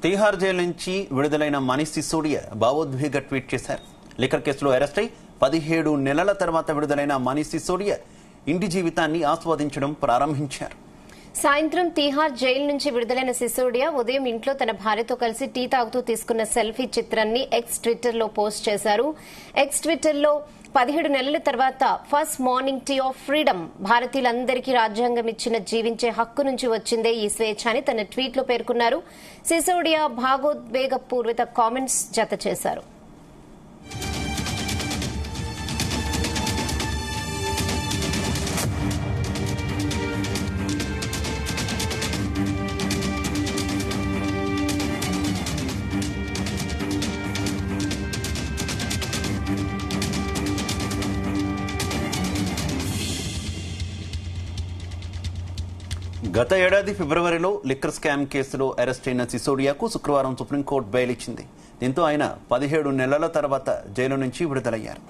Tihar jail నుంచి విడుదలైన మనీష్ సిసోడియా భావోద్వేగ ట్వీట్ చేశారు. లిక్కర్ కేసులో అరెస్ట్ అయి 17 నెలల తర్వాత విడుదలైన మనీష్ సిసోడియా ఇంటి జీవితాన్ని ఆస్వాదించడం ప్రారంభించారు. సాయంత్రం తిహార్ జైలు నుంచి విడుదలైన సిసోడియా ఉదయం ఇంట్లో తన భార్యతో కలిసి టీ తాగుతూ తీసుకున్న సెల్ఫీ చిత్రాన్ని ఎక్స్ ట్విట్టర్ లో పోస్ట్ చేశారు. ఎక్స్ ట్విట్టర్ లో 17 నెలల తర్వాత first morning tea of freedom, భారతీయులందరికీ రాజ్యాంగం ఇచ్చిన జీవించే హక్కు నుంచి వచ్చిందే ఈ స్వేచ్ఛ అని తన ట్వీట్ లో పేర్కొన్నారు. సిసోడియా భావోద్వేగపూరిత కామెంట్స్ జత చేశారు. గత ఏడాది ఫిబ్రవరిలో లిక్కర్ స్కామ్ కేసులో అరెస్ట్ అయిన సిసోడియాకు శుక్రవారం సుప్రీంకోర్టు బెయిల్ ఇచ్చింది. దీంతో ఆయన 17 నెలల తర్వాత జైలు నుంచి విడుదలయ్యారు.